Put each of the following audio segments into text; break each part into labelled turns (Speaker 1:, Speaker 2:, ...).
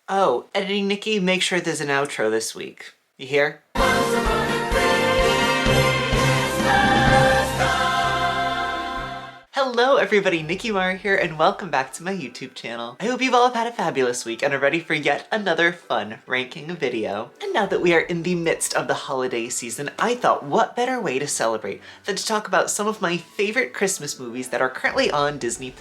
Speaker 1: Oh, editing Nikki, make sure there's an outro this week. You hear? Hello everybody, Nicky Marra here and welcome back to my YouTube channel. I hope you've all had a fabulous week and are ready for yet another fun ranking video. And now that we are in the midst of the holiday season, I thought what better way to celebrate than to talk about some of my favorite Christmas movies that are currently on Disney+.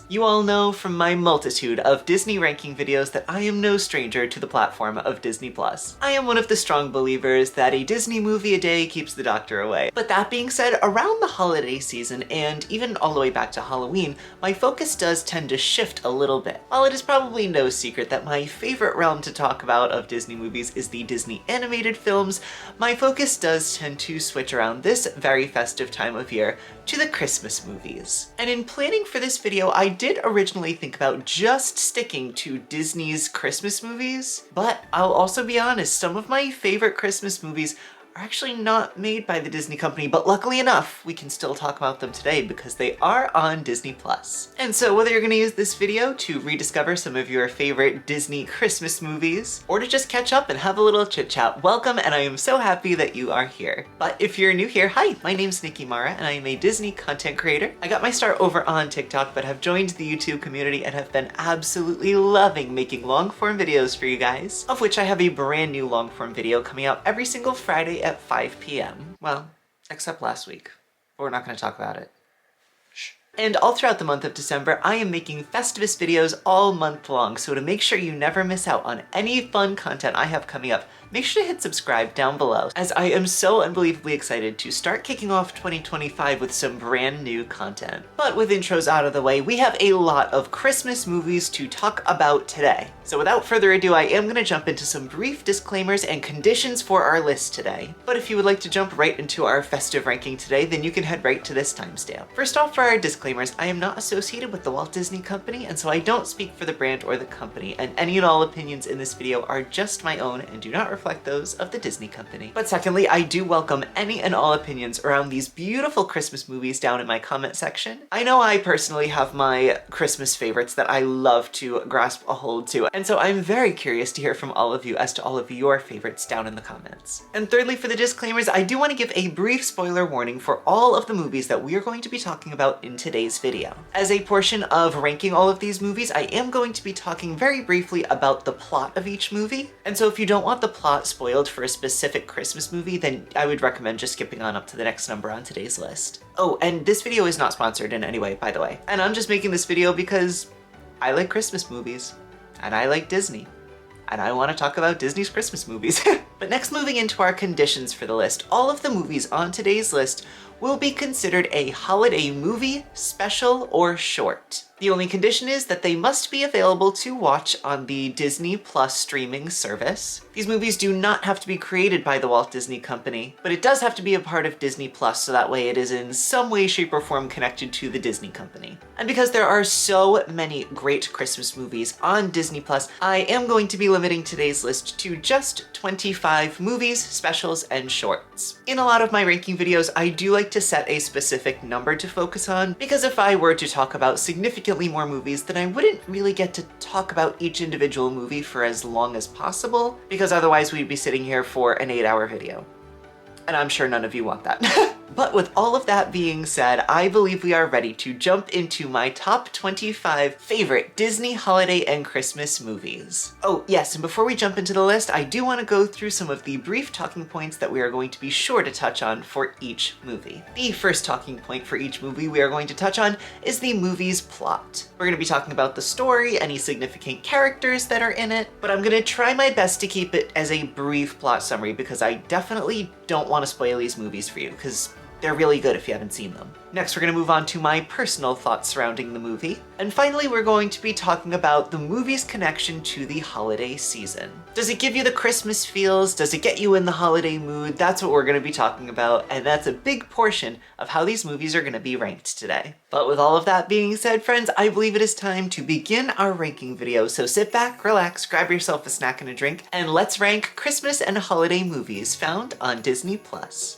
Speaker 1: You all know from my multitude of Disney ranking videos that I am no stranger to the platform of Disney+. I am one of the strong believers that a Disney movie a day keeps the doctor away. But that being said, around the holiday season and even all the way back to Halloween, my focus does tend to shift a little bit. While it is probably no secret that my favorite realm to talk about of Disney movies is the Disney animated films, my focus does tend to switch around this very festive time of year to the Christmas movies. And in planning for this video, I did originally think about just sticking to Disney's Christmas movies, but I'll also be honest, some of my favorite Christmas movies are actually not made by the Disney company, but luckily enough, we can still talk about them today because they are on Disney+. And so whether you're gonna use this video to rediscover some of your favorite Disney Christmas movies, or to just catch up and have a little chit chat, welcome, and I am so happy that you are here. But if you're new here, hi, my name's Nicky Marra, and I am a Disney content creator. I got my start over on TikTok, but have joined the YouTube community and have been absolutely loving making long form videos for you guys, of which I have a brand new long form video coming out every single Friday at 5 p.m. Well, except last week. But we're not going to talk about it. Shh. And all throughout the month of December, I am making Festivus videos all month long, so to make sure you never miss out on any fun content I have coming up, make sure to hit subscribe down below, as I am so unbelievably excited to start kicking off 2025 with some brand new content. But with intros out of the way, we have a lot of Christmas movies to talk about today. So without further ado, I am going to jump into some brief disclaimers and conditions for our list today. But if you would like to jump right into our festive ranking today, then you can head right to this timestamp. First off, for our disclaimers, I am not associated with the Walt Disney Company, and so I don't speak for the brand or the company, and any and all opinions in this video are just my own and do not reflect those of the Disney Company. But secondly, I do welcome any and all opinions around these beautiful Christmas movies down in my comment section. I know I personally have my Christmas favorites that I love to grasp a hold to, and so I'm very curious to hear from all of you as to all of your favorites down in the comments. And thirdly, for the disclaimers, I do want to give a brief spoiler warning for all of the movies that we are going to be talking about in today's video. As a portion of ranking all of these movies, I am going to be talking very briefly about the plot of each movie, and so if you don't want the plot spoiled for a specific Christmas movie, then I would recommend just skipping on up to the next number on today's list. Oh, and this video is not sponsored in any way, by the way. And I'm just making this video because I like Christmas movies, and I like Disney, and I want to talk about Disney's Christmas movies. But next, moving into our conditions for the list, all of the movies on today's list will be considered a holiday movie, special, or short. The only condition is that they must be available to watch on the Disney Plus streaming service. These movies do not have to be created by the Walt Disney Company, but it does have to be a part of Disney Plus, so that way it is in some way, shape, or form connected to the Disney Company. And because there are so many great Christmas movies on Disney Plus, I am going to be limiting today's list to just 25 movies, specials, and shorts. In a lot of my ranking videos, I do like to set a specific number to focus on, because if I were to talk about significantly more movies, then I wouldn't really get to talk about each individual movie for as long as possible, because otherwise we'd be sitting here for an 8-hour video. And I'm sure none of you want that. But with all of that being said, I believe we are ready to jump into my top 25 favorite Disney holiday and Christmas movies. Oh yes, and before we jump into the list, I do want to go through some of the brief talking points that we are going to be sure to touch on for each movie. The first talking point for each movie we are going to touch on is the movie's plot. We're going to be talking about the story, any significant characters that are in it, but I'm going to try my best to keep it as a brief plot summary because I definitely don't want to spoil these movies for you, because they're really good if you haven't seen them. Next, we're going to move on to my personal thoughts surrounding the movie. And finally, we're going to be talking about the movie's connection to the holiday season. Does it give you the Christmas feels? Does it get you in the holiday mood? That's what we're going to be talking about, and that's a big portion of how these movies are going to be ranked today. But with all of that being said, friends, I believe it is time to begin our ranking video. So sit back, relax, grab yourself a snack and a drink, and let's rank Christmas and holiday movies found on Disney+.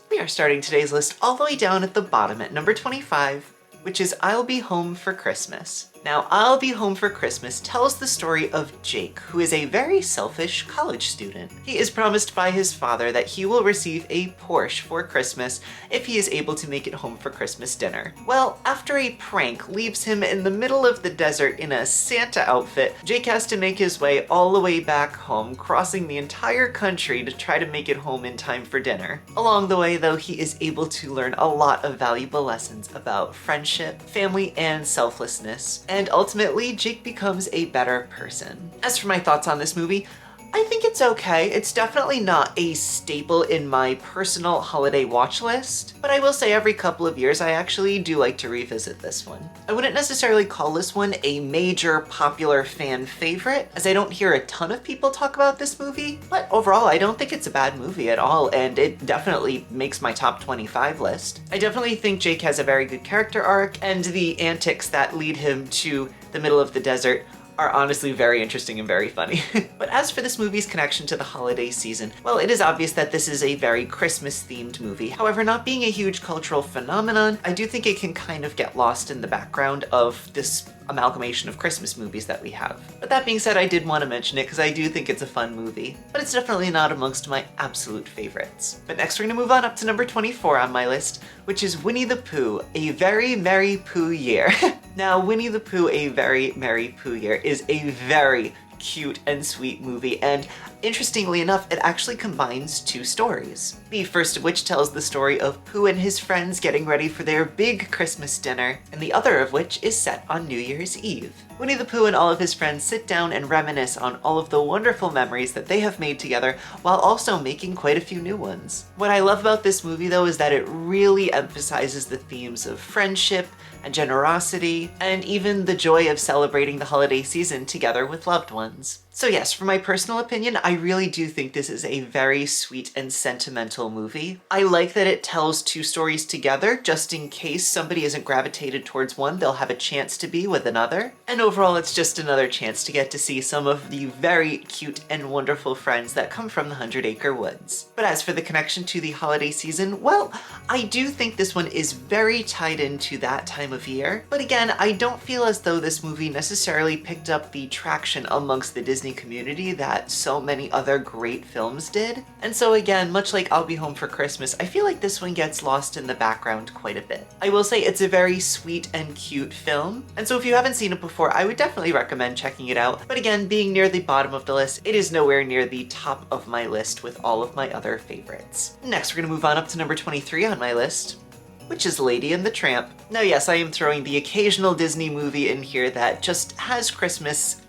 Speaker 1: We are starting today's list all the way down at the bottom at number 25, which is I'll Be Home for Christmas. Now, I'll Be Home for Christmas tells the story of Jake, who is a very selfish college student. He is promised by his father that he will receive a Porsche for Christmas if he is able to make it home for Christmas dinner. Well, after a prank leaves him in the middle of the desert in a Santa outfit, Jake has to make his way all the way back home, crossing the entire country to try to make it home in time for dinner. Along the way, though, he is able to learn a lot of valuable lessons about friendship, family, and selflessness. And ultimately, Jake becomes a better person. As for my thoughts on this movie, I think it's okay. It's definitely not a staple in my personal holiday watch list, but I will say every couple of years I actually do like to revisit this one. I wouldn't necessarily call this one a major popular fan favorite, as I don't hear a ton of people talk about this movie, but overall I don't think it's a bad movie at all, and it definitely makes my top 25 list. I definitely think Jake has a very good character arc, and the antics that lead him to the middle of the desert are honestly very interesting and very funny. But as for this movie's connection to the holiday season, well, it is obvious that this is a very Christmas-themed movie. However, not being a huge cultural phenomenon, I do think it can kind of get lost in the background of this amalgamation of Christmas movies that we have. But that being said, I did want to mention it because I do think it's a fun movie, but it's definitely not amongst my absolute favorites. But next we're going to move on up to number 24 on my list, which is Winnie the Pooh, A Very Merry Pooh Year. Now, Winnie the Pooh, A Very Merry Pooh Year is a very cute and sweet movie, and interestingly enough, it actually combines two stories. The first of which tells the story of Pooh and his friends getting ready for their big Christmas dinner, and the other of which is set on New Year's Eve. Winnie the Pooh and all of his friends sit down and reminisce on all of the wonderful memories that they have made together, while also making quite a few new ones. What I love about this movie, though, is that it really emphasizes the themes of friendship and generosity, and even the joy of celebrating the holiday season together with loved ones. So yes, for my personal opinion, I really do think this is a very sweet and sentimental movie. I like that it tells two stories together, just in case somebody isn't gravitated towards one, they'll have a chance to be with another. And overall, it's just another chance to get to see some of the very cute and wonderful friends that come from the 100-Acre Woods. But as for the connection to the holiday season, well, I do think this one is very tied into that time of year. But again, I don't feel as though this movie necessarily picked up the traction amongst the Disney community that so many other great films did. And so again, much like I'll Be Home for Christmas, I feel like this one gets lost in the background quite a bit. I will say it's a very sweet and cute film, and so if you haven't seen it before, I would definitely recommend checking it out. But again, being near the bottom of the list, it is nowhere near the top of my list with all of my other favorites. Next, we're gonna move on up to number 23 on my list, which is Lady and the Tramp. Now yes, I am throwing the occasional Disney movie in here that just has Christmas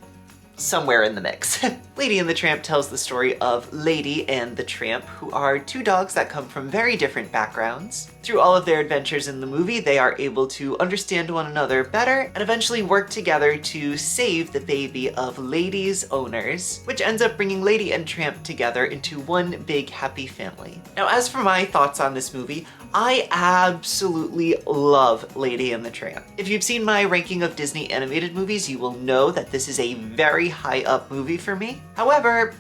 Speaker 1: somewhere in the mix. Lady and the Tramp tells the story of Lady and the Tramp, who are two dogs that come from very different backgrounds. Through all of their adventures in the movie, they are able to understand one another better and eventually work together to save the baby of Lady's owners, which ends up bringing Lady and Tramp together into one big happy family. Now, as for my thoughts on this movie, I absolutely love Lady and the Tramp. If you've seen my ranking of Disney animated movies, you will know that this is a very high up movie for me. However,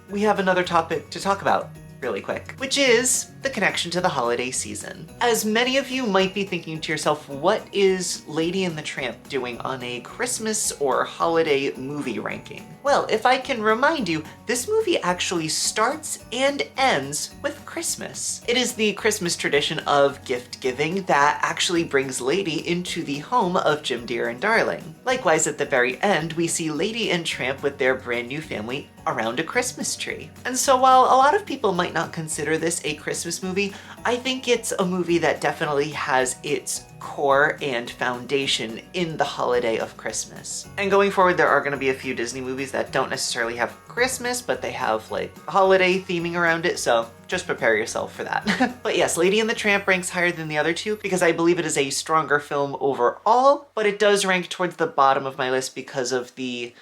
Speaker 1: we have another topic to talk about really quick, which is the connection to the holiday season. As many of you might be thinking to yourself, what is Lady and the Tramp doing on a Christmas or holiday movie ranking? Well, if I can remind you, this movie actually starts and ends with Christmas. It is the Christmas tradition of gift giving that actually brings Lady into the home of Jim, Dear, and Darling. Likewise, at the very end, we see Lady and Tramp with their brand new family around a Christmas tree. And so while a lot of people might not consider this a Christmas movie, I think it's a movie that definitely has its core and foundation in the holiday of Christmas. And going forward, there are going to be a few Disney movies that don't necessarily have Christmas, but they have like holiday theming around it, so just prepare yourself for that. But yes, Lady and the Tramp ranks higher than the other two because I believe it is a stronger film overall, but it does rank towards the bottom of my list because of the,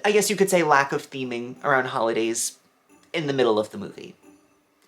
Speaker 1: I guess you could say, lack of theming around holidays in the middle of the movie,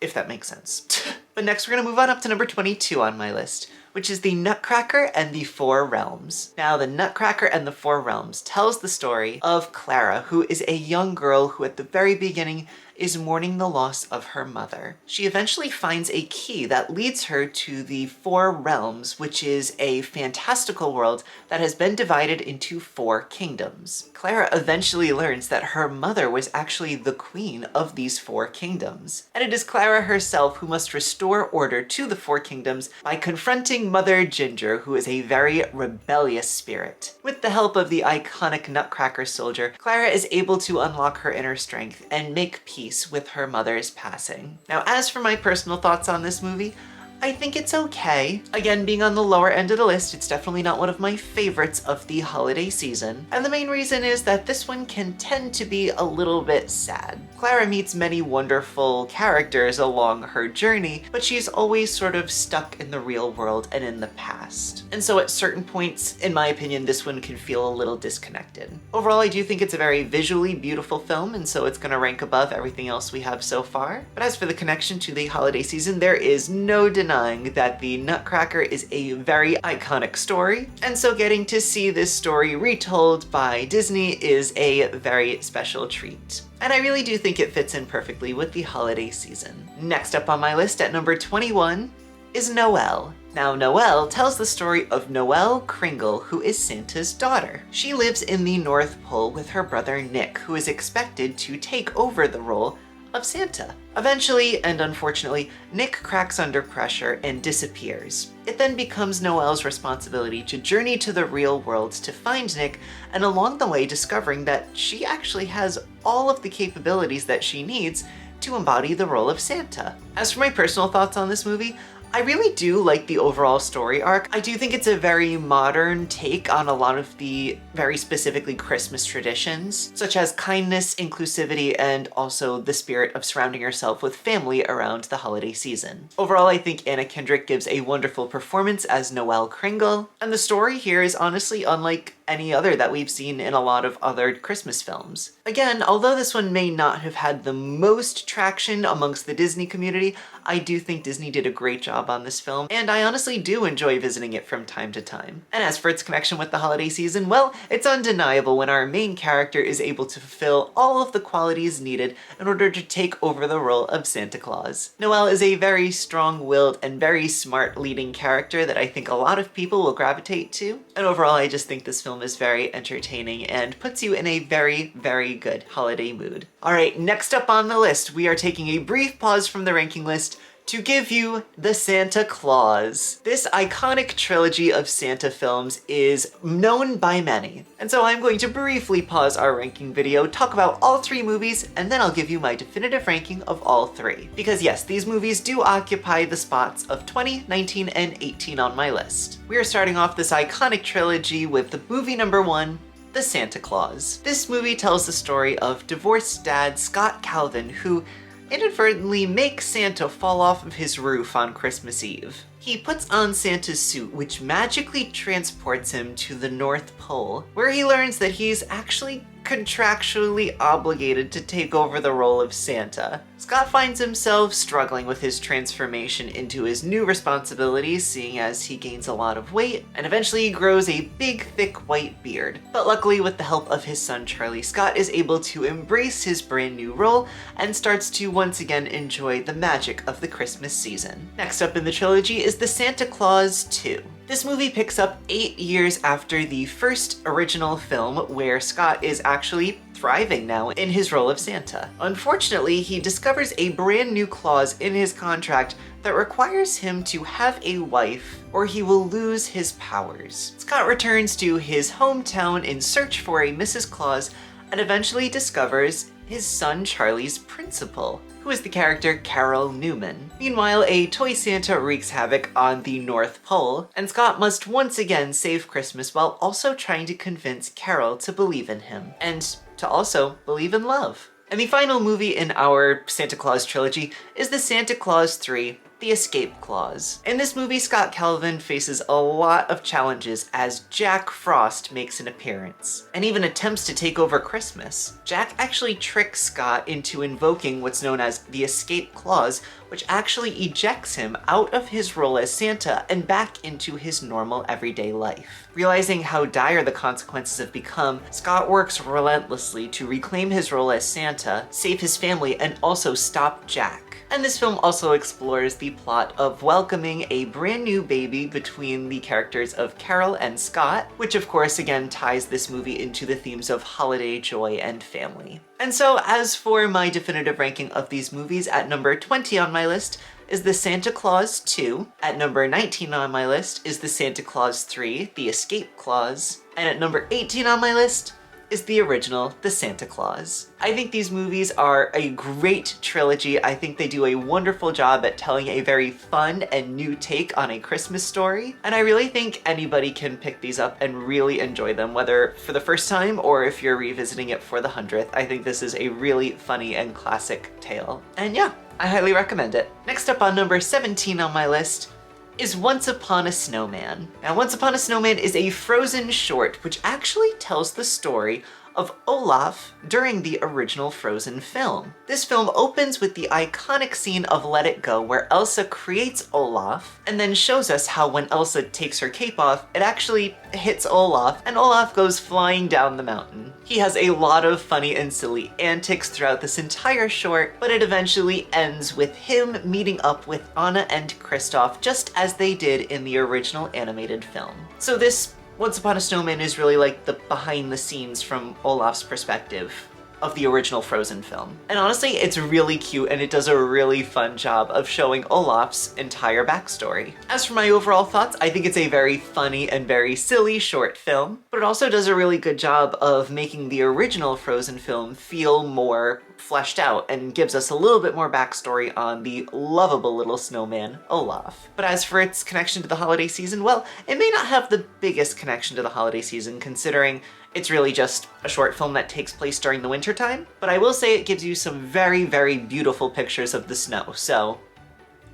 Speaker 1: if that makes sense. But next we're gonna move on up to number 22 on my list, which is The Nutcracker and the Four Realms. Now, The Nutcracker and the Four Realms tells the story of Clara, who is a young girl who at the very beginning is mourning the loss of her mother. She eventually finds a key that leads her to the Four Realms, which is a fantastical world that has been divided into 4 kingdoms. Clara eventually learns that her mother was actually the queen of these 4 kingdoms. And it is Clara herself who must restore order to the 4 kingdoms by confronting Mother Ginger, who is a very rebellious spirit. With the help of the iconic Nutcracker soldier, Clara is able to unlock her inner strength and make peace with her mother's passing. Now, as for my personal thoughts on this movie, I think it's okay. Again, being on the lower end of the list, it's definitely not one of my favorites of the holiday season. And the main reason is that this one can tend to be a little bit sad. Clara meets many wonderful characters along her journey, but she's always sort of stuck in the real world and in the past. And so at certain points, in my opinion, this one can feel a little disconnected. Overall, I do think it's a very visually beautiful film, and so it's gonna rank above everything else we have so far. But as for the connection to the holiday season, there is no denying that the Nutcracker is a very iconic story, and so getting to see this story retold by Disney is a very special treat. And I really do think it fits in perfectly with the holiday season. Next up on my list at number 21 is Noelle. Now, Noelle tells the story of Noelle Kringle, who is Santa's daughter. She lives in the North Pole with her brother Nick, who is expected to take over the role of Santa. Eventually, and unfortunately, Nick cracks under pressure and disappears. It then becomes Noelle's responsibility to journey to the real world to find Nick, and along the way discovering that she actually has all of the capabilities that she needs to embody the role of Santa. As for my personal thoughts on this movie, I really do like the overall story arc. I do think it's a very modern take on a lot of the very specifically Christmas traditions, such as kindness, inclusivity, and also the spirit of surrounding yourself with family around the holiday season. Overall, I think Anna Kendrick gives a wonderful performance as Noelle Kringle, and the story here is honestly unlike any other that we've seen in a lot of other Christmas films. Again, although this one may not have had the most traction amongst the Disney community, I do think Disney did a great job on this film, and I honestly do enjoy visiting it from time to time. And as for its connection with the holiday season, well, it's undeniable when our main character is able to fulfill all of the qualities needed in order to take over the role of Santa Claus. Noelle is a very strong-willed and very smart leading character that I think a lot of people will gravitate to, and overall I just think this film is very entertaining and puts you in a very, very good holiday mood. Alright, next up on the list, we are taking a brief pause from the ranking list to give you the Santa Claus. This iconic trilogy of Santa films is known by many, and so I'm going to briefly pause our ranking video, talk about all 3 movies, and then I'll give you my definitive ranking of all 3. Because yes, these movies do occupy the spots of 20, 19, and 18 on my list. We are starting off this iconic trilogy with the movie number 1, The Santa Claus. This movie tells the story of divorced dad Scott Calvin, who inadvertently makes Santa fall off of his roof on Christmas Eve. He puts on Santa's suit, which magically transports him to the North Pole, where he learns that he's actually contractually obligated to take over the role of Santa. Scott finds himself struggling with his transformation into his new responsibilities, seeing as he gains a lot of weight, and eventually he grows a big, thick white beard. But luckily, with the help of his son Charlie, Scott is able to embrace his brand new role and starts to once again enjoy the magic of the Christmas season. Next up in the trilogy is The Santa Claus 2. This movie picks up 8 years after the first original film, where Scott is actually thriving now in his role of Santa. Unfortunately, he discovers a brand new clause in his contract that requires him to have a wife or he will lose his powers. Scott returns to his hometown in search for a Mrs. Claus and eventually discovers his son Charlie's principal, who is the character Carol Newman. Meanwhile, a toy Santa wreaks havoc on the North Pole, and Scott must once again save Christmas while also trying to convince Carol to believe in him, and to also believe in love. And the final movie in our Santa Claus trilogy is The Santa Claus 3, The Escape Clause. In this movie, Scott Calvin faces a lot of challenges as Jack Frost makes an appearance, and even attempts to take over Christmas. Jack actually tricks Scott into invoking what's known as the Escape Clause, which actually ejects him out of his role as Santa and back into his normal everyday life. Realizing how dire the consequences have become, Scott works relentlessly to reclaim his role as Santa, save his family, and also stop Jack. And this film also explores the plot of welcoming a brand new baby between the characters of Carol and Scott, which of course again ties this movie into the themes of holiday joy and family. And so as for my definitive ranking of these movies, at number 20 on my list is The Santa Claus 2. At number 19 on my list is The Santa Claus 3, The Escape Clause. And at number 18 on my list is the original, The Santa Claus. I think these movies are a great trilogy. I think they do a wonderful job at telling a very fun and new take on a Christmas story. And I really think anybody can pick these up and really enjoy them, whether for the first time or if you're revisiting it for the 100th. I think this is a really funny and classic tale. And yeah, I highly recommend it. Next up on number 17 on my list is Once Upon a Snowman. Now, Once Upon a Snowman is a Frozen short which actually tells the story of Olaf during the original Frozen film. This film opens with the iconic scene of Let It Go, where Elsa creates Olaf and then shows us how when Elsa takes her cape off, it actually hits Olaf and Olaf goes flying down the mountain. He has a lot of funny and silly antics throughout this entire short, but it eventually ends with him meeting up with Anna and Kristoff just as they did in the original animated film. So this Once Upon a Snowman is really like the behind the scenes from Olaf's perspective of the original Frozen film. And honestly, it's really cute and it does a really fun job of showing Olaf's entire backstory. As for my overall thoughts, I think it's a very funny and very silly short film, but it also does a really good job of making the original Frozen film feel more fleshed out and gives us a little bit more backstory on the lovable little snowman, Olaf. But as for its connection to the holiday season, well, it may not have the biggest connection to the holiday season considering it's really just a short film that takes place during the winter time, but I will say it gives you some very, very beautiful pictures of the snow, so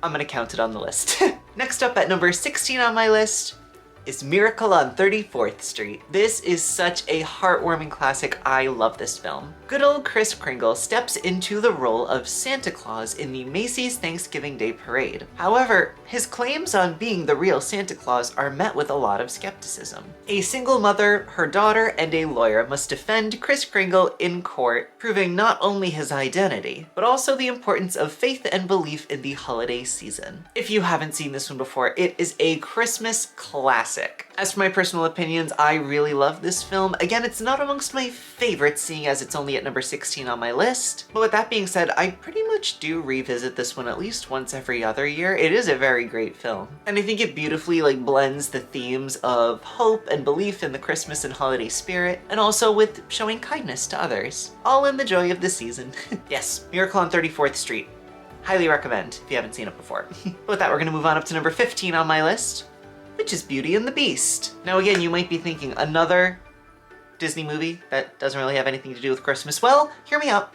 Speaker 1: I'm gonna count it on the list. Next up at number 16 on my list is Miracle on 34th Street. This is such a heartwarming classic. I love this film. Good old Kris Kringle steps into the role of Santa Claus in the Macy's Thanksgiving Day Parade. However, his claims on being the real Santa Claus are met with a lot of skepticism. A single mother, her daughter, and a lawyer must defend Kris Kringle in court, proving not only his identity, but also the importance of faith and belief in the holiday season. If you haven't seen this one before, it is a Christmas classic. As for my personal opinions, I really love this film. Again, it's not amongst my favorites, seeing as it's only at number 16 on my list. But with that being said, I pretty much do revisit this one at least once every other year. It is a very great film. And I think it beautifully blends the themes of hope and belief in the Christmas and holiday spirit, and also with showing kindness to others. All in the joy of the season. Yes, Miracle on 34th Street. Highly recommend if you haven't seen it before. But with that, we're gonna move on up to number 15 on my list, which is Beauty and the Beast. Now again, you might be thinking, another Disney movie that doesn't really have anything to do with Christmas. Well, hear me out.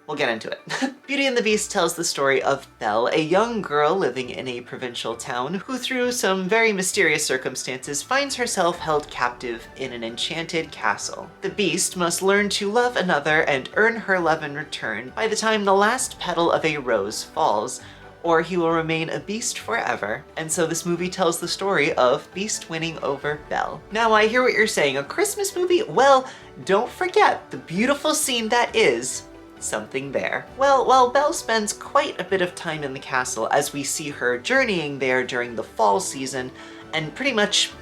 Speaker 1: We'll get into it. Beauty and the Beast tells the story of Belle, a young girl living in a provincial town who through some very mysterious circumstances finds herself held captive in an enchanted castle. The Beast must learn to love another and earn her love in return by the time the last petal of a rose falls, or he will remain a beast forever. And so this movie tells the story of Beast winning over Belle. Now I hear what you're saying, a Christmas movie? Well, don't forget the beautiful scene that is Something There. Well, while Belle spends quite a bit of time in the castle as we see her journeying there during the fall season, and pretty much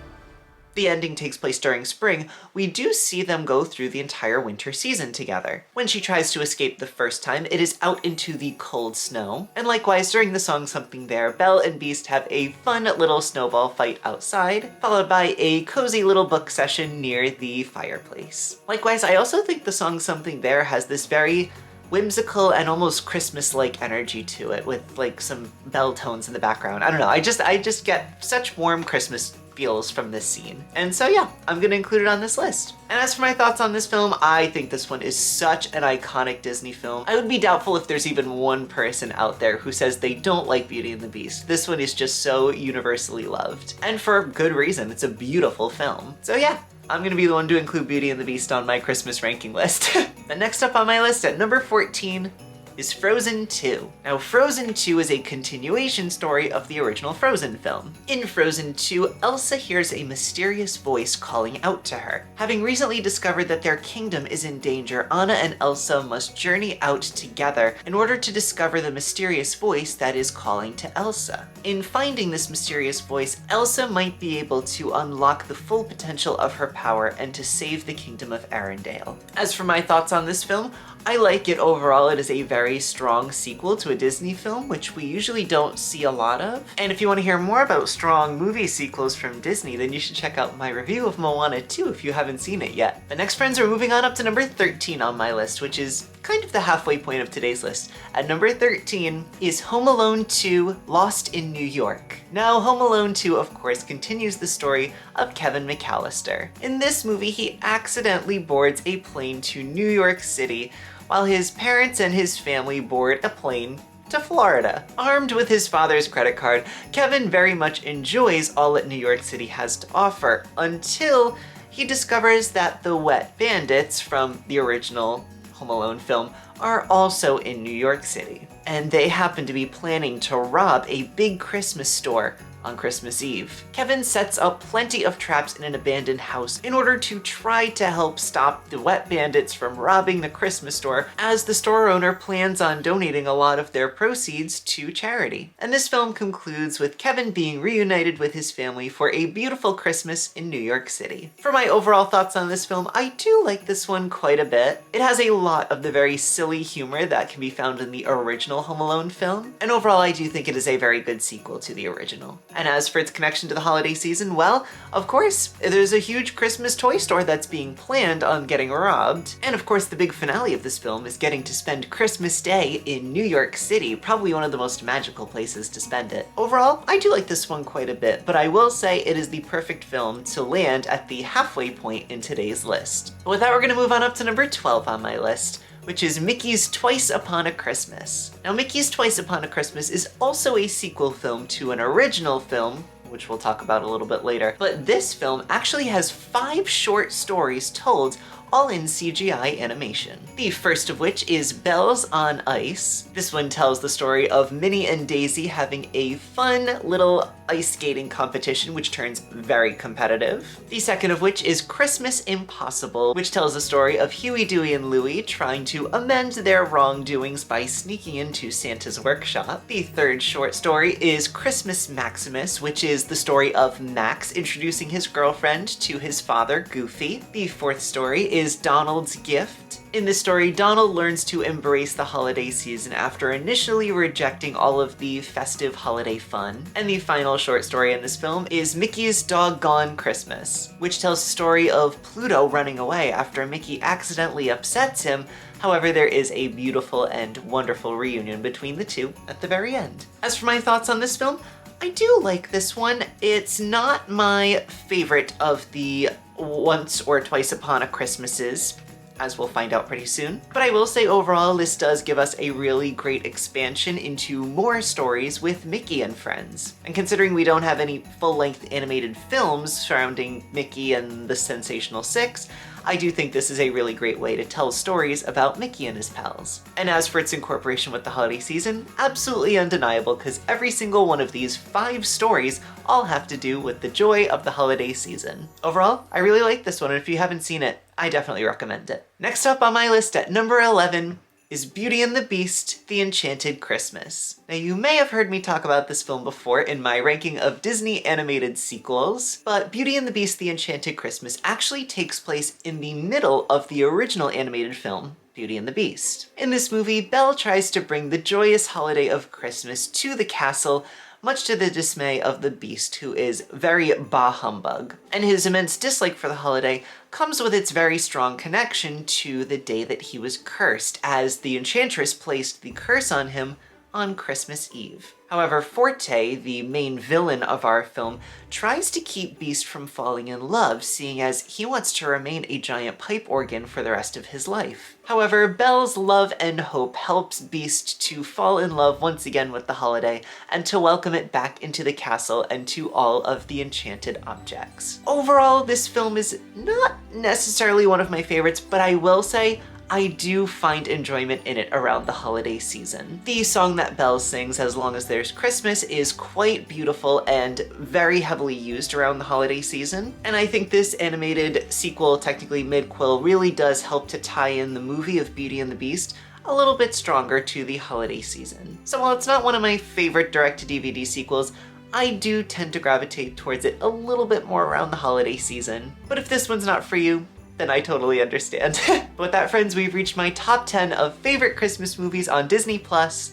Speaker 1: the ending takes place during spring, we do see them go through the entire winter season together. When she tries to escape the first time, it is out into the cold snow. And likewise, during the song Something There, Belle and Beast have a fun little snowball fight outside, followed by a cozy little book session near the fireplace. Likewise, I also think the song Something There has this very whimsical and almost Christmas-like energy to it, with some bell tones in the background. I don't know, I just get such warm Christmas feels from this scene. And so yeah, I'm gonna include it on this list. And as for my thoughts on this film, I think this one is such an iconic Disney film. I would be doubtful if there's even one person out there who says they don't like Beauty and the Beast. This one is just so universally loved. And for good reason, it's a beautiful film. So yeah, I'm gonna be the one to include Beauty and the Beast on my Christmas ranking list. But next up on my list at number 14 is Frozen 2. Now, Frozen 2 is a continuation story of the original Frozen film. In Frozen 2, Elsa hears a mysterious voice calling out to her. Having recently discovered that their kingdom is in danger, Anna and Elsa must journey out together in order to discover the mysterious voice that is calling to Elsa. In finding this mysterious voice, Elsa might be able to unlock the full potential of her power and to save the kingdom of Arendelle. As for my thoughts on this film, I like it overall. It is a very strong sequel to a Disney film, which we usually don't see a lot of. And if you want to hear more about strong movie sequels from Disney, then you should check out my review of Moana 2 if you haven't seen it yet. But next, friends, we're moving on up to number 13 on my list, which is kind of the halfway point of today's list. At number 13 is Home Alone 2: Lost in New York. Now, Home Alone 2, of course, continues the story of Kevin McAllister. In this movie, he accidentally boards a plane to New York City, while his parents and his family board a plane to Florida. Armed with his father's credit card, Kevin very much enjoys all that New York City has to offer, until he discovers that the Wet Bandits from the original Home Alone film are also in New York City. And they happen to be planning to rob a big Christmas store on Christmas Eve. Kevin sets up plenty of traps in an abandoned house in order to try to help stop the Wet Bandits from robbing the Christmas store, as the store owner plans on donating a lot of their proceeds to charity. And this film concludes with Kevin being reunited with his family for a beautiful Christmas in New York City. For my overall thoughts on this film, I do like this one quite a bit. It has a lot of the very silly humor that can be found in the original Home Alone film, and overall I do think it is a very good sequel to the original. And as for its connection to the holiday season, well, of course, there's a huge Christmas toy store that's being planned on getting robbed. And of course, the big finale of this film is getting to spend Christmas Day in New York City, probably one of the most magical places to spend it. Overall, I do like this one quite a bit, but I will say it is the perfect film to land at the halfway point in today's list. But with that, we're gonna move on up to number 12 on my list, which is Mickey's Twice Upon a Christmas. Now, Mickey's Twice Upon a Christmas is also a sequel film to an original film, which we'll talk about a little bit later, but this film actually has 5 short stories told, all in CGI animation. The first of which is Bells on Ice. This one tells the story of Minnie and Daisy having a fun little ice skating competition, which turns very competitive. The second of which is Christmas Impossible, which tells the story of Huey, Dewey, and Louie trying to amend their wrongdoings by sneaking into Santa's workshop. The third short story is Christmas Maximus, which is the story of Max introducing his girlfriend to his father, Goofy. The fourth story is Donald's Gift. In this story, Donald learns to embrace the holiday season after initially rejecting all of the festive holiday fun. And the final short story in this film is Mickey's Doggone Christmas, which tells the story of Pluto running away after Mickey accidentally upsets him. However, there is a beautiful and wonderful reunion between the two at the very end. As for my thoughts on this film, I do like this one. It's not my favorite of the Once or Twice Upon a Christmases, as we'll find out pretty soon. But I will say overall, this does give us a really great expansion into more stories with Mickey and friends. And considering we don't have any full-length animated films surrounding Mickey and the Sensational Six, I do think this is a really great way to tell stories about Mickey and his pals. And as for its incorporation with the holiday season, absolutely undeniable, because every single one of these 5 stories all have to do with the joy of the holiday season. Overall, I really like this one, and if you haven't seen it, I definitely recommend it. Next up on my list at number 11 is Beauty and the Beast: The Enchanted Christmas. Now, you may have heard me talk about this film before in my ranking of Disney animated sequels, but Beauty and the Beast: The Enchanted Christmas actually takes place in the middle of the original animated film, Beauty and the Beast. In this movie, Belle tries to bring the joyous holiday of Christmas to the castle, much to the dismay of the Beast, who is very bah humbug. And his immense dislike for the holiday comes with its very strong connection to the day that he was cursed, as the Enchantress placed the curse on him on Christmas Eve. However, Forte, the main villain of our film, tries to keep Beast from falling in love, seeing as he wants to remain a giant pipe organ for the rest of his life. However, Belle's love and hope helps Beast to fall in love once again with the holiday and to welcome it back into the castle and to all of the enchanted objects. Overall, this film is not necessarily one of my favorites, but I will say I do find enjoyment in it around the holiday season. The song that Belle sings, As Long as There's Christmas, is quite beautiful and very heavily used around the holiday season. And I think this animated sequel, technically midquel, really does help to tie in the movie of Beauty and the Beast a little bit stronger to the holiday season. So while it's not one of my favorite direct-to-DVD sequels, I do tend to gravitate towards it a little bit more around the holiday season. But if this one's not for you, then I totally understand. But with that, friends, we've reached my top 10 of favorite Christmas movies on Disney+.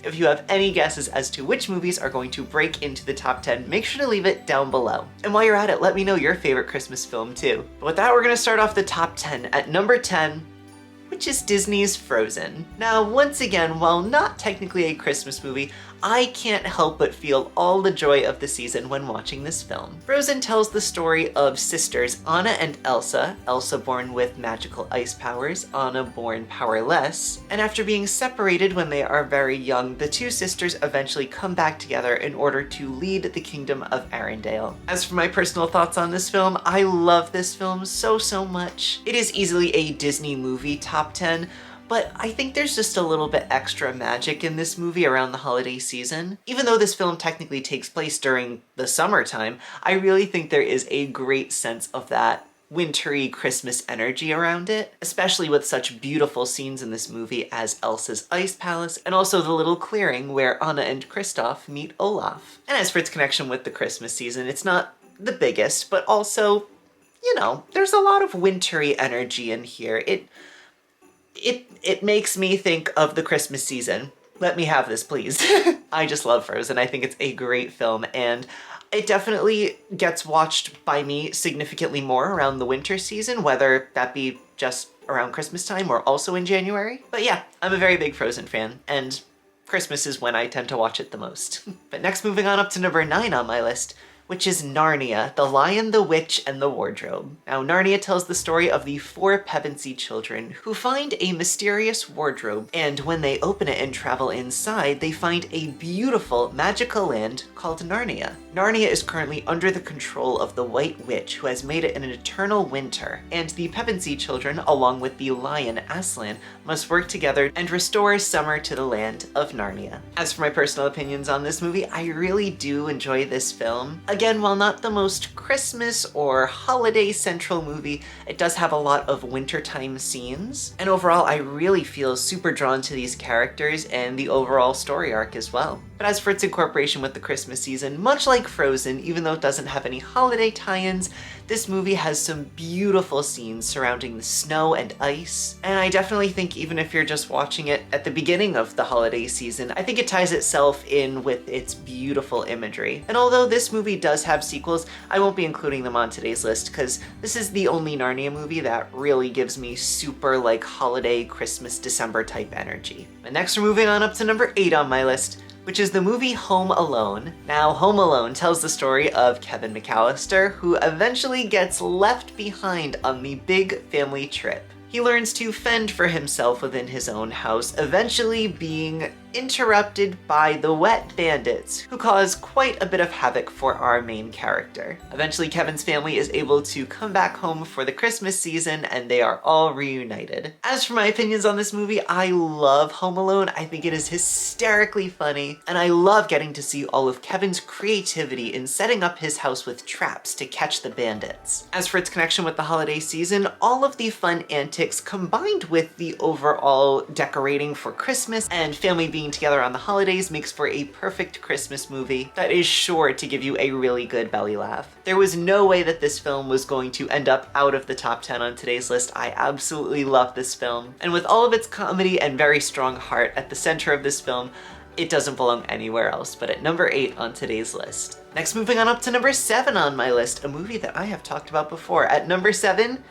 Speaker 1: If you have any guesses as to which movies are going to break into the top 10, make sure to leave it down below. And while you're at it, let me know your favorite Christmas film too. But with that, we're gonna start off the top 10 at number 10, which is Disney's Frozen. Now, once again, while not technically a Christmas movie, I can't help but feel all the joy of the season when watching this film. Frozen tells the story of sisters Anna and Elsa, Elsa born with magical ice powers, Anna born powerless, and after being separated when they are very young, the two sisters eventually come back together in order to lead the kingdom of Arendelle. As for my personal thoughts on this film, I love this film so much. It is easily a Disney movie top 10, but I think there's just a little bit extra magic in this movie around the holiday season. Even though this film technically takes place during the summertime, I really think there is a great sense of that wintry Christmas energy around it, especially with such beautiful scenes in this movie as Elsa's ice palace and also the little clearing where Anna and Kristoff meet Olaf. And as for its connection with the Christmas season, it's not the biggest, but also, you know, there's a lot of wintry energy in here. It makes me think of the Christmas season. Let me have this, please. I just love Frozen. I think it's a great film, and it definitely gets watched by me significantly more around the winter season, whether that be just around Christmas time or also in January. But yeah, I'm a very big Frozen fan, and Christmas is when I tend to watch it the most. But next, moving on up to number 9 on my list, which is Narnia, The Lion, the Witch, and the Wardrobe. Now, Narnia tells the story of the 4 Pevensey children who find a mysterious wardrobe, and when they open it and travel inside, they find a beautiful magical land called Narnia. Narnia is currently under the control of the White Witch, who has made it an eternal winter, and the Pevensey children, along with the lion Aslan, must work together and restore summer to the land of Narnia. As for my personal opinions on this movie, I really do enjoy this film. Again, while not the most Christmas or holiday central movie, it does have a lot of wintertime scenes. And overall, I really feel super drawn to these characters and the overall story arc as well. But as for its incorporation with the Christmas season, much like Frozen, even though it doesn't have any holiday tie-ins, this movie has some beautiful scenes surrounding the snow and ice. And I definitely think even if you're just watching it at the beginning of the holiday season, I think it ties itself in with its beautiful imagery. And although this movie does have sequels, I won't be including them on today's list because this is the only Narnia movie that really gives me super like holiday, Christmas, December type energy. And next we're moving on up to number 8 on my list, which is the movie Home Alone. Now, Home Alone tells the story of Kevin McAllister, who eventually gets left behind on the big family trip. He learns to fend for himself within his own house, eventually being interrupted by the Wet Bandits, who cause quite a bit of havoc for our main character. Eventually, Kevin's family is able to come back home for the Christmas season, and they are all reunited. As for my opinions on this movie, I love Home Alone. I think it is hysterically funny, and I love getting to see all of Kevin's creativity in setting up his house with traps to catch the bandits. As for its connection with the holiday season, all of the fun antics combined with the overall decorating for Christmas and family being together on the holidays makes for a perfect Christmas movie that is sure to give you a really good belly laugh. There was no way that this film was going to end up out of the top 10 on today's list. I absolutely love this film. And with all of its comedy and very strong heart at the center of this film, it doesn't belong anywhere else but at number 8 on today's list. Next, moving on up to number 7 on my list, a movie that I have talked about before. At number 7,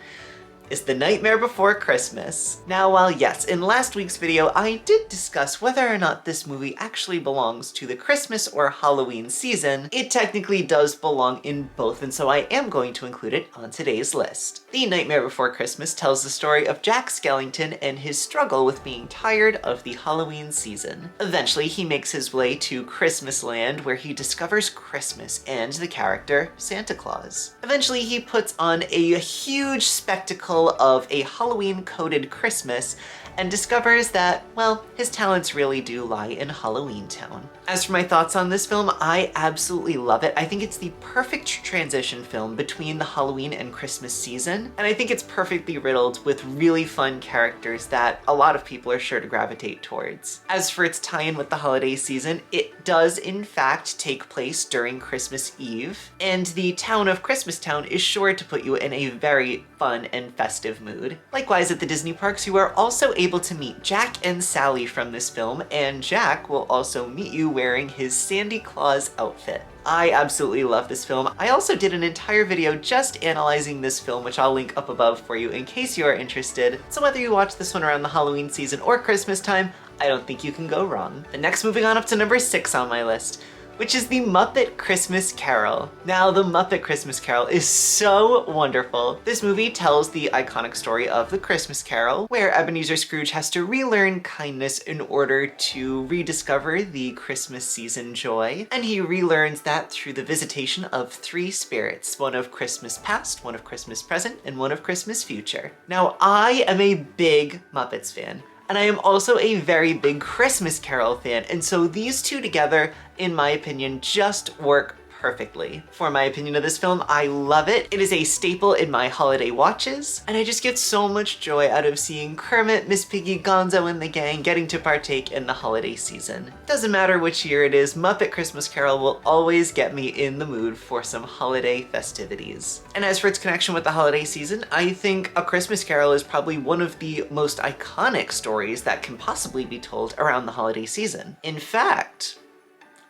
Speaker 1: is The Nightmare Before Christmas. Now, while yes, in last week's video, I did discuss whether or not this movie actually belongs to the Christmas or Halloween season, it technically does belong in both, and so I am going to include it on today's list. The Nightmare Before Christmas tells the story of Jack Skellington and his struggle with being tired of the Halloween season. Eventually, he makes his way to Christmas Land, where he discovers Christmas and the character Santa Claus. Eventually, he puts on a huge spectacle middle of a Halloween-coded Christmas and discovers that, well, his talents really do lie in Halloween Town. As for my thoughts on this film, I absolutely love it. I think it's the perfect transition film between the Halloween and Christmas season, and I think it's perfectly riddled with really fun characters that a lot of people are sure to gravitate towards. As for its tie-in with the holiday season, it does in fact take place during Christmas Eve, and the town of Christmastown is sure to put you in a very fun and festive mood. Likewise, at the Disney parks, you are also able to meet Jack and Sally from this film, and Jack will also meet you wearing his Sandy Claus outfit. I absolutely love this film. I also did an entire video just analyzing this film, which I'll link up above for you in case you are interested. So whether you watch this one around the Halloween season or Christmas time, I don't think you can go wrong. The next, moving on up to number 6 on my list, which is The Muppet Christmas Carol. Now, The Muppet Christmas Carol is so wonderful. This movie tells the iconic story of the Christmas Carol, where Ebenezer Scrooge has to relearn kindness in order to rediscover the Christmas season joy. And he relearns that through the visitation of 3 spirits, one of Christmas past, one of Christmas present, and one of Christmas future. Now, I am a big Muppets fan, and I am also a very big Christmas Carol fan, and so these two together, in my opinion, just work perfectly. For my opinion of this film, I love it. It is a staple in my holiday watches, and I just get so much joy out of seeing Kermit, Miss Piggy, Gonzo, and the gang getting to partake in the holiday season. Doesn't matter which year it is, Muppet Christmas Carol will always get me in the mood for some holiday festivities. And as for its connection with the holiday season, I think A Christmas Carol is probably one of the most iconic stories that can possibly be told around the holiday season. In fact,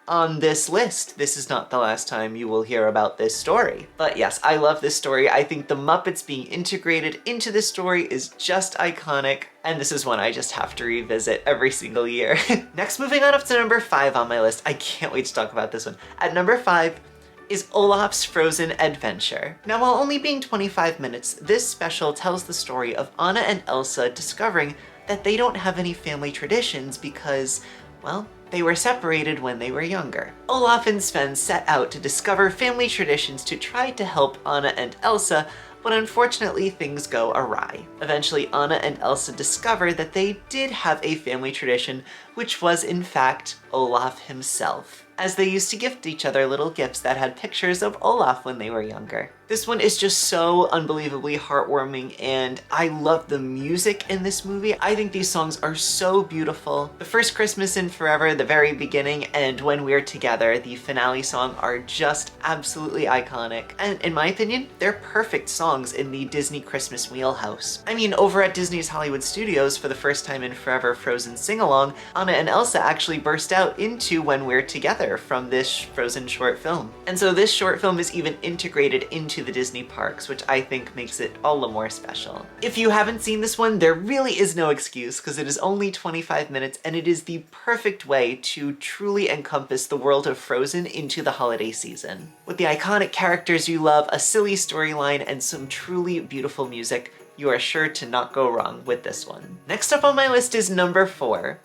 Speaker 1: on this list, this is not the last time you will hear about this story. But yes, I love this story. I think the Muppets being integrated into this story is just iconic, and this is one I just have to revisit every single year. Next, moving on up to number 5 on my list. I can't wait to talk about this one. At number 5 is Olaf's Frozen Adventure. Now, while only being 25 minutes, this special tells the story of Anna and Elsa discovering that they don't have any family traditions because, well, they were separated when they were younger. Olaf and Sven set out to discover family traditions to try to help Anna and Elsa, but unfortunately things go awry. Eventually, Anna and Elsa discover that they did have a family tradition, which was in fact Olaf himself, as they used to gift each other little gifts that had pictures of Olaf when they were younger. This one is just so unbelievably heartwarming, and I love the music in this movie. I think these songs are so beautiful. The First Christmas in Forever, the very beginning, and When We're Together, the finale song, are just absolutely iconic. And in my opinion, they're perfect songs in the Disney Christmas wheelhouse. I mean, over at Disney's Hollywood Studios, for the first time in forever Frozen sing-along, Anna and Elsa actually burst out into When We're Together from this Frozen short film. And so this short film is even integrated into the Disney parks, which I think makes it all the more special. If you haven't seen this one, there really is no excuse, because it is only 25 minutes and it is the perfect way to truly encompass the world of Frozen into the holiday season. With the iconic characters you love, a silly storyline, and some truly beautiful music, you are sure to not go wrong with this one. Next up on my list is number 4,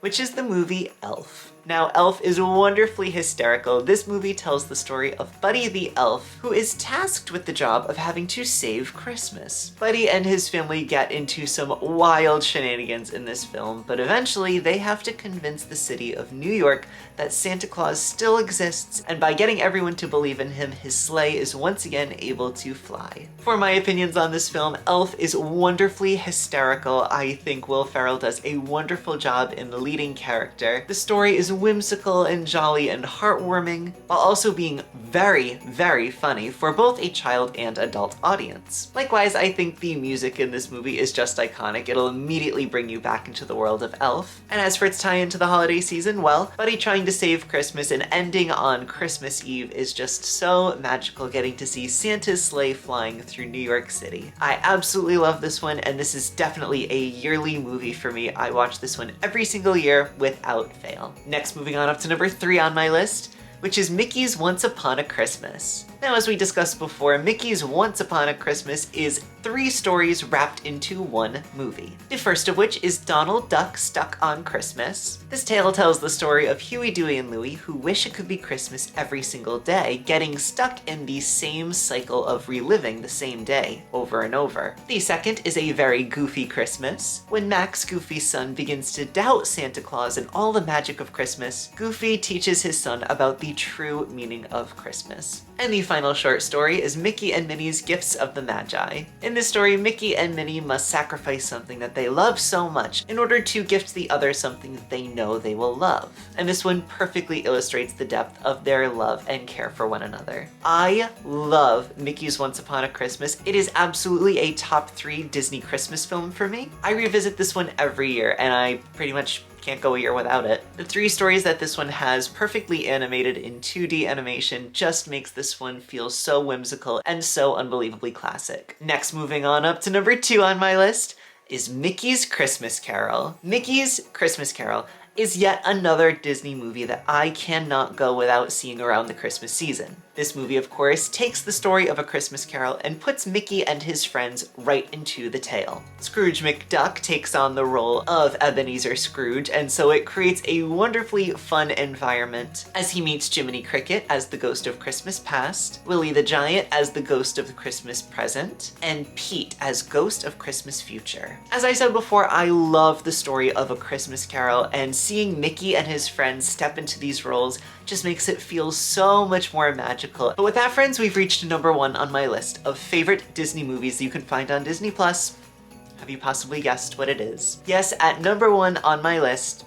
Speaker 1: which is the movie Elf. Now, Elf is wonderfully hysterical. This movie tells the story of Buddy the Elf, who is tasked with the job of having to save Christmas. Buddy and his family get into some wild shenanigans in this film, but eventually they have to convince the city of New York that Santa Claus still exists, and by getting everyone to believe in him, his sleigh is once again able to fly. For my opinions on this film, Elf is wonderfully hysterical. I think Will Ferrell does a wonderful job in the leading character. The story is whimsical and jolly and heartwarming, while also being very, very funny for both a child and adult audience. Likewise, I think the music in this movie is just iconic. It'll immediately bring you back into the world of Elf. And as for its tie into the holiday season, well, Buddy trying to save Christmas and ending on Christmas Eve is just so magical, getting to see Santa's sleigh flying through New York City. I absolutely love this one, and this is definitely a yearly movie for me. I watch this one every single year without fail. Next, moving on up to number 3 on my list, which is Mickey's Once Upon a Christmas. Now, as we discussed before, Mickey's Once Upon a Christmas is 3 stories wrapped into one movie. The first of which is Donald Duck Stuck on Christmas. This tale tells the story of Huey, Dewey, and Louie who wish it could be Christmas every single day, getting stuck in the same cycle of reliving the same day over and over. The second is A Very Goofy Christmas. When Max, Goofy's son, begins to doubt Santa Claus and all the magic of Christmas, Goofy teaches his son about the true meaning of Christmas. And the final short story is Mickey and Minnie's Gifts of the Magi. In this story, Mickey and Minnie must sacrifice something that they love so much in order to gift the other something that they know they will love. And this one perfectly illustrates the depth of their love and care for one another. I love Mickey's Once Upon a Christmas. It is absolutely a top 3 Disney Christmas film for me. I revisit this one every year, and I pretty much can't go a year without it. The 3 stories that this one has perfectly animated in 2D animation just makes this one feel so whimsical and so unbelievably classic. Next, moving on up to number 2 on my list is Mickey's Christmas Carol. Mickey's Christmas Carol is yet another Disney movie that I cannot go without seeing around the Christmas season. This movie, of course, takes the story of A Christmas Carol and puts Mickey and his friends right into the tale. Scrooge McDuck takes on the role of Ebenezer Scrooge, and so it creates a wonderfully fun environment as he meets Jiminy Cricket as the ghost of Christmas past, Willie the Giant as the ghost of the Christmas present, and Pete as ghost of Christmas future. As I said before, I love the story of A Christmas Carol, and seeing Mickey and his friends step into these roles just makes it feel so much more magical. But with that, friends, we've reached number 1 on my list of favorite Disney movies you can find on Disney+. Have you possibly guessed what it is? Yes, at number 1 on my list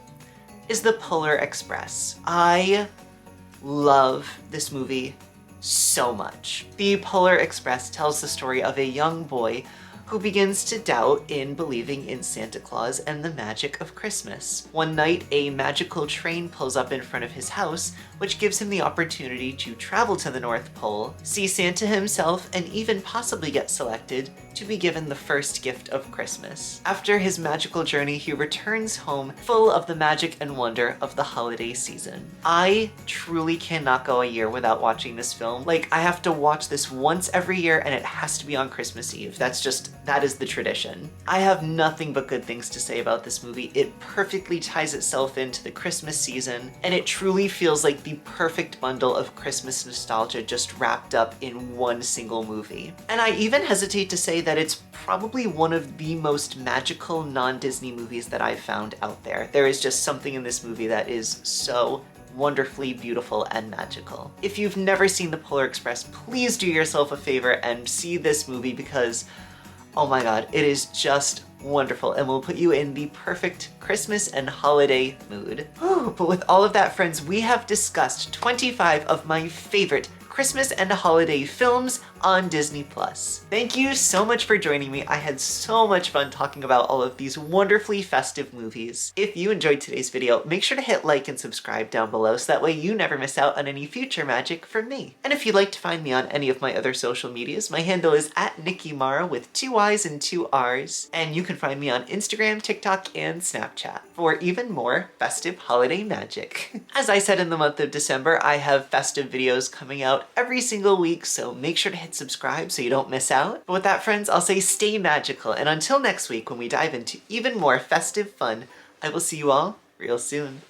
Speaker 1: is The Polar Express. I love this movie so much. The Polar Express tells the story of a young boy who begins to doubt in believing in Santa Claus and the magic of Christmas. One night, a magical train pulls up in front of his house, which gives him the opportunity to travel to the North Pole, see Santa himself, and even possibly get selected to be given the first gift of Christmas. After his magical journey, he returns home full of the magic and wonder of the holiday season. I truly cannot go a year without watching this film. Like, I have to watch this once every year, and it has to be on Christmas Eve. That is the tradition. I have nothing but good things to say about this movie. It perfectly ties itself into the Christmas season, and it truly feels like the perfect bundle of Christmas nostalgia just wrapped up in one single movie. And I even hesitate to say that it's probably one of the most magical non-Disney movies that I've found out there. There is just something in this movie that is so wonderfully beautiful and magical. If you've never seen The Polar Express, please do yourself a favor and see this movie because, oh my god, it is just wonderful and will put you in the perfect Christmas and holiday mood. But with all of that, friends, we have discussed 25 of my favorite Christmas and holiday films on Disney+. Thank you so much for joining me. I had so much fun talking about all of these wonderfully festive movies. If you enjoyed today's video, make sure to hit like and subscribe down below so that way you never miss out on any future magic from me. And if you'd like to find me on any of my other social medias, my handle is @Nicky Marra with 2 Y's and 2 R's. And you can find me on Instagram, TikTok, and Snapchat for even more festive holiday magic. As I said in the month of December, I have festive videos coming out every single week, so make sure to hit subscribe so you don't miss out. But with that, friends, I'll say stay magical, and until next week when we dive into even more festive fun, I will see you all real soon.